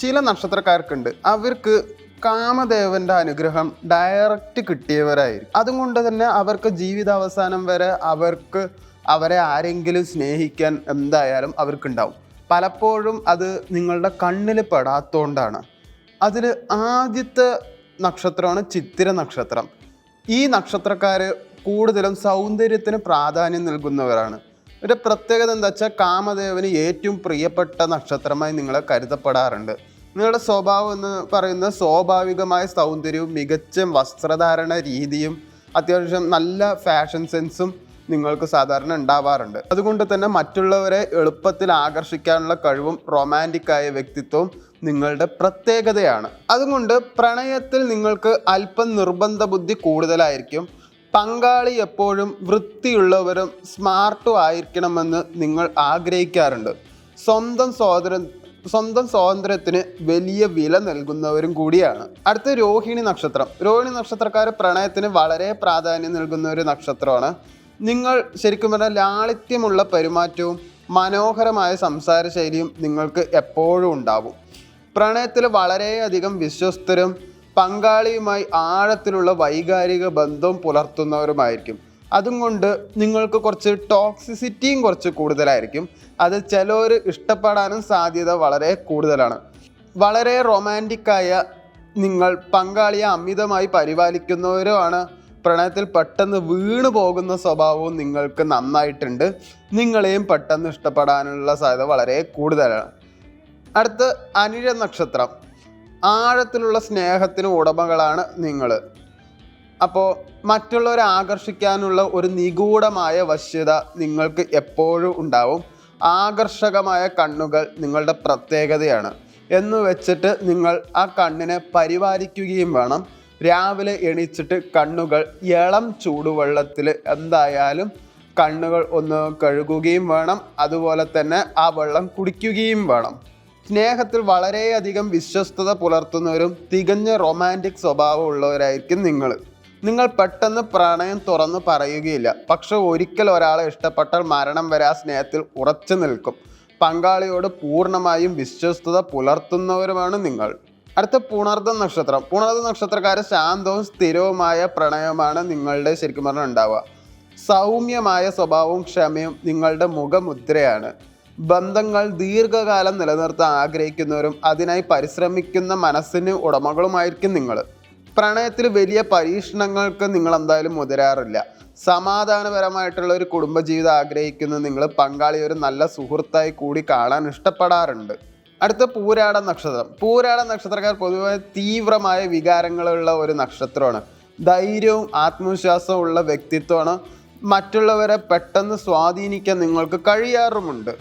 ചില നക്ഷത്രക്കാർക്കുണ്ട്, അവർക്ക് കാമദേവന്റെ അനുഗ്രഹം ഡയറക്റ്റ് കിട്ടിയവരായിരിക്കും. അതുകൊണ്ട് തന്നെ അവർക്ക് ജീവിതാവസാനം വരെ അവരെ ആരെങ്കിലും സ്നേഹിക്കാൻ എന്തായാലും അവർക്കുണ്ടാവും. പലപ്പോഴും അത് നിങ്ങളുടെ കണ്ണിൽ പെടാത്തോണ്ടാണ്. അതിൽ ആദ്യത്തെ നക്ഷത്രമാണ് ചിത്തിര നക്ഷത്രം. ഈ നക്ഷത്രക്കാർ കൂടുതലും സൗന്ദര്യത്തിന് പ്രാധാന്യം നൽകുന്നവരാണ്. ഒരു പ്രത്യേകത എന്താ വെച്ചാൽ കാമദേവന് ഏറ്റവും പ്രിയപ്പെട്ട നക്ഷത്രമായി നിങ്ങളെ കരുതപ്പെടാറുണ്ട്. നിങ്ങളുടെ സ്വഭാവം എന്ന് പറയുന്നത് സ്വാഭാവികമായ സൗന്ദര്യവും മികച്ച വസ്ത്രധാരണ രീതിയും അത്യാവശ്യം നല്ല ഫാഷൻ സെൻസും നിങ്ങൾക്ക് സാധാരണ ഉണ്ടാവാറുണ്ട്. അതുകൊണ്ട് തന്നെ മറ്റുള്ളവരെ എളുപ്പത്തിൽ ആകർഷിക്കാനുള്ള കഴിവും റൊമാൻറ്റിക്കായ വ്യക്തിത്വവും നിങ്ങളുടെ പ്രത്യേകതയാണ്. അതുകൊണ്ട് പ്രണയത്തിൽ നിങ്ങൾക്ക് അല്പം നിർബന്ധ ബുദ്ധി കൂടുതലായിരിക്കും. പങ്കാളി എപ്പോഴും വൃത്തിയുള്ളവരും സ്മാർട്ടും ആയിരിക്കണമെന്ന് നിങ്ങൾ ആഗ്രഹിക്കാറുണ്ട്. സ്വന്തം സ്വാതന്ത്ര്യത്തിന് വലിയ വില നൽകുന്നവരും കൂടിയാണ്. അടുത്ത രോഹിണി നക്ഷത്രം. രോഹിണി നക്ഷത്രക്കാർ പ്രണയത്തിന് വളരെ പ്രാധാന്യം നൽകുന്ന ഒരു നക്ഷത്രമാണ്. നിങ്ങൾ ശരിക്കും പറഞ്ഞാൽ ലാളിത്യമുള്ള പെരുമാറ്റവും മനോഹരമായ സംസാര ശൈലിയും നിങ്ങൾക്ക് എപ്പോഴും ഉണ്ടാവും. പ്രണയത്തിൽ വളരെയധികം വിശ്വസ്തരും പങ്കാളിയുമായി ആഴത്തിലുള്ള വൈകാരിക ബന്ധവും പുലർത്തുന്നവരുമായിരിക്കും. അതുകൊണ്ട് നിങ്ങൾക്ക് കുറച്ച് ടോക്സിസിറ്റിയും കുറച്ച് കൂടുതലായിരിക്കും. അത് ചിലർ ഇഷ്ടപ്പെടാനും സാധ്യത വളരെ കൂടുതലാണ്. വളരെ റൊമാൻറ്റിക്കായ നിങ്ങൾ പങ്കാളിയെ അമിതമായി പരിപാലിക്കുന്നവരുമാണ്. പ്രണയത്തിൽ പെട്ടെന്ന് വീണു പോകുന്ന സ്വഭാവവും നിങ്ങൾക്ക് നന്നായിട്ടുണ്ട്. നിങ്ങളെയും പെട്ടെന്ന് ഇഷ്ടപ്പെടാനുള്ള സാധ്യത വളരെ കൂടുതലാണ്. അടുത്ത് അനിഴ നക്ഷത്രം. ആഴത്തിലുള്ള സ്നേഹത്തിന് ഉടമകളാണ് നിങ്ങൾ. അപ്പോൾ മറ്റുള്ളവരെ ആകർഷിക്കാനുള്ള ഒരു നിഗൂഢമായ വശ്യത നിങ്ങൾക്ക് എപ്പോഴും ഉണ്ടാവും. ആകർഷകമായ കണ്ണുകൾ നിങ്ങളുടെ പ്രത്യേകതയാണ് എന്ന് വെച്ചിട്ട് നിങ്ങൾ ആ കണ്ണിനെ പരിപാലിക്കുകയും വേണം. രാവിലെ എണീച്ചിട്ട് കണ്ണുകൾ ഇളം ചൂടുവെള്ളത്തിൽ എന്തായാലും കണ്ണുകൾ ഒന്ന് കഴുകുകയും വേണം. അതുപോലെ തന്നെ ആ വെള്ളം കുടിക്കുകയും വേണം. സ്നേഹത്തിൽ വളരെയധികം വിശ്വസ്തത പുലർത്തുന്നവരും തികഞ്ഞ റൊമാൻറ്റിക് സ്വഭാവമുള്ളവരായിരിക്കും നിങ്ങൾ പെട്ടെന്ന് പ്രണയം തുറന്നു പറയുകയില്ല. പക്ഷെ ഒരിക്കൽ ഒരാളെ ഇഷ്ടപ്പെട്ടാൽ മരണം വരെ ആ സ്നേഹത്തിൽ ഉറച്ചു നിൽക്കും. പങ്കാളിയോട് പൂർണ്ണമായും വിശ്വസ്തത പുലർത്തുന്നവരുമാണ് നിങ്ങൾ. അടുത്ത പുണർദം നക്ഷത്രം. പുണർദം നക്ഷത്രക്കാർ ശാന്തവും സ്ഥിരവുമായ പ്രണയമാണ് നിങ്ങളുടെ ശരിക്കും പറഞ്ഞാൽ ഉണ്ടാവുക. സൗമ്യമായ സ്വഭാവവും ക്ഷമയും നിങ്ങളുടെ മുഖമുദ്രയാണ്. ബന്ധങ്ങൾ ദീർഘകാലം നിലനിർത്താൻ ആഗ്രഹിക്കുന്നവരും അതിനായി പരിശ്രമിക്കുന്ന മനസ്സിന് ഉടമകളുമായിരിക്കും നിങ്ങൾ. പ്രണയത്തിൽ വലിയ പരീക്ഷണങ്ങൾക്ക് നിങ്ങൾ എന്തായാലും മുതിരാറില്ല. സമാധാനപരമായിട്ടുള്ള ഒരു കുടുംബജീവിതം ആഗ്രഹിക്കുന്ന നിങ്ങൾ പങ്കാളിയെ ഒരു നല്ല സുഹൃത്തായി കൂടി കാണാൻ ഇഷ്ടപ്പെടാറുണ്ട്. അടുത്ത പൂരാട നക്ഷത്രം. പൂരാട നക്ഷത്രക്കാർ പൊതുവെ തീവ്രമായ വികാരങ്ങളുള്ള ഒരു നക്ഷത്രമാണ്. ധൈര്യവും ആത്മവിശ്വാസവും ഉള്ള വ്യക്തിത്വമാണ്. മറ്റുള്ളവരെ പെട്ടെന്ന് സ്വാധീനിക്കാൻ നിങ്ങൾക്ക് കഴിയാറുമുണ്ട്.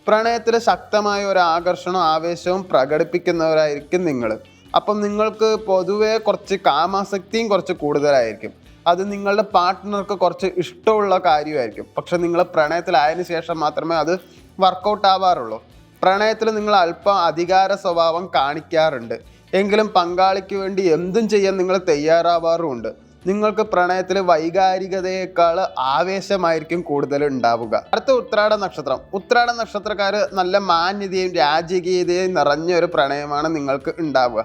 പ്രണയത്തിൽ ശക്തമായ ഒരു ആകർഷണവും ആവേശവും പ്രകടിപ്പിക്കുന്നവരായിരിക്കും നിങ്ങൾ. അപ്പം നിങ്ങൾക്ക് പൊതുവെ കുറച്ച് കാമാസക്തിയും കുറച്ച് കൂടുതലായിരിക്കും. അത് നിങ്ങളുടെ പാർട്ട്ണർക്ക് കുറച്ച് ഇഷ്ടമുള്ള കാര്യമായിരിക്കും. പക്ഷെ നിങ്ങൾ പ്രണയത്തിലായതിനു ശേഷം മാത്രമേ അത് വർക്കൗട്ട് ആവാറുള്ളൂ. പ്രണയത്തിൽ നിങ്ങൾ അല്പം അധികാര സ്വഭാവം കാണിക്കാറുണ്ട്. എങ്കിലും പങ്കാളിക്ക് വേണ്ടി എന്തും ചെയ്യാൻ നിങ്ങൾ തയ്യാറാവാറുമുണ്ട്. നിങ്ങൾക്ക് പ്രണയത്തിൽ വൈകാരികതയേക്കാൾ ആവേശമായിരിക്കും കൂടുതൽ ഉണ്ടാവുക. അടുത്ത ഉത്രാട നക്ഷത്രം. ഉത്രാട നക്ഷത്രക്കാർ നല്ല മാന്യതയും രാജകീയതയും നിറഞ്ഞ ഒരു പ്രണയമാണ് നിങ്ങൾക്ക് ഉണ്ടാവുക.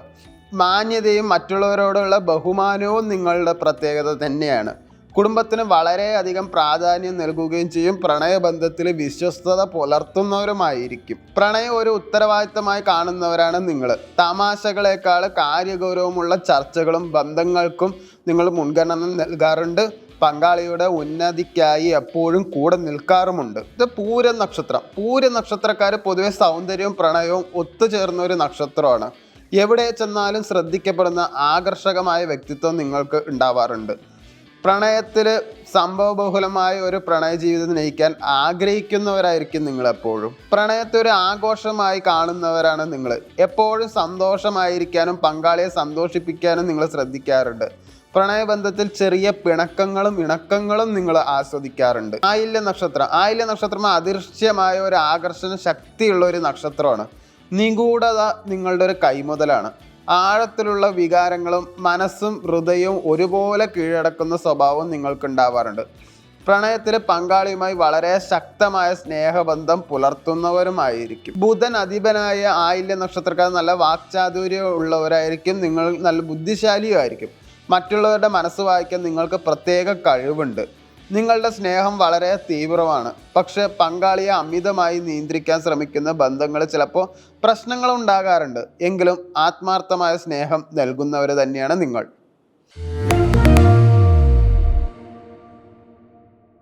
മാന്യതയും മറ്റുള്ളവരോടുള്ള ബഹുമാനവും നിങ്ങളുടെ പ്രത്യേകത തന്നെയാണ്. കുടുംബത്തിന് വളരെയധികം പ്രാധാന്യം നൽകുകയും ചെയ്യും. പ്രണയബന്ധത്തിൽ വിശ്വസ്തത പുലർത്തുന്നവരുമായിരിക്കും. പ്രണയം ഒരു ഉത്തരവാദിത്തമായി കാണുന്നവരാണ് നിങ്ങൾ. തമാശകളെക്കാൾ കാര്യഗൗരവമുള്ള ചർച്ചകളും ബന്ധങ്ങൾക്കും നിങ്ങൾ മുൻഗണന നൽകാറുണ്ട്. പങ്കാളിയുടെ ഉന്നതിക്കായി എപ്പോഴും കൂടെ നിൽക്കാറുമുണ്ട്. ഇത് പൂരം നക്ഷത്രം. പൂരം നക്ഷത്രക്കാർ പൊതുവെ സൗന്ദര്യവും പ്രണയവും ഒത്തുചേർന്ന ഒരു നക്ഷത്രമാണ്. എവിടെ ചെന്നാലും ശ്രദ്ധിക്കപ്പെടുന്ന ആകർഷകമായ വ്യക്തിത്വം നിങ്ങൾക്ക് ഉണ്ടാവാറുണ്ട്. പ്രണയത്തിൽ സംഭവബഹുലമായ ഒരു പ്രണയ ജീവിതം നയിക്കാൻ ആഗ്രഹിക്കുന്നവരായിരിക്കും നിങ്ങളെപ്പോഴും. പ്രണയത്തെ ഒരു ആഘോഷമായി കാണുന്നവരാണ് നിങ്ങൾ. എപ്പോഴും സന്തോഷമായിരിക്കാനും പങ്കാളിയെ സന്തോഷിപ്പിക്കാനും നിങ്ങൾ ശ്രദ്ധിക്കാറുണ്ട്. പ്രണയബന്ധത്തിൽ ചെറിയ പിണക്കങ്ങളും ഇണക്കങ്ങളും നിങ്ങൾ ആസ്വദിക്കാറുണ്ട്. ആയില്യ നക്ഷത്രം. ആയില്യ നക്ഷത്രം അദൃശ്യമായ ഒരു ആകർഷണ ശക്തിയുള്ള ഒരു നക്ഷത്രമാണ്. നിഗൂഢത നിങ്ങളുടെ ഒരു കൈമുതലാണ്. ആഴത്തിലുള്ള വികാരങ്ങളും മനസ്സും ഹൃദയവും ഒരുപോലെ കീഴടക്കുന്ന സ്വഭാവം നിങ്ങൾക്ക് ഉണ്ടാവാറുണ്ട്. പ്രണയത്തിൽ പങ്കാളിയുമായി വളരെ ശക്തമായ സ്നേഹബന്ധം പുലർത്തുന്നവരുമായിരിക്കും. ബുധൻ അധിപനായ ആയില്യ നക്ഷത്രക്കാർ നല്ല വാക്ചാതുര്യം ഉള്ളവരായിരിക്കും. നിങ്ങൾ നല്ല ബുദ്ധിശാലിയുമായിരിക്കും. മറ്റുള്ളവരുടെ മനസ്സ് വായിക്കാൻ നിങ്ങൾക്ക് പ്രത്യേക കഴിവുണ്ട്. നിങ്ങളുടെ സ്നേഹം വളരെ തീവ്രമാണ്. പക്ഷെ പങ്കാളിയെ അമിതമായി നിയന്ത്രിക്കാൻ ശ്രമിക്കുന്ന ബന്ധങ്ങളിൽ ചിലപ്പോൾ പ്രശ്നങ്ങൾ ഉണ്ടാകാറുണ്ട്. എങ്കിലും ആത്മാർത്ഥമായ സ്നേഹം നൽകുന്നവർ തന്നെയാണ് നിങ്ങൾ.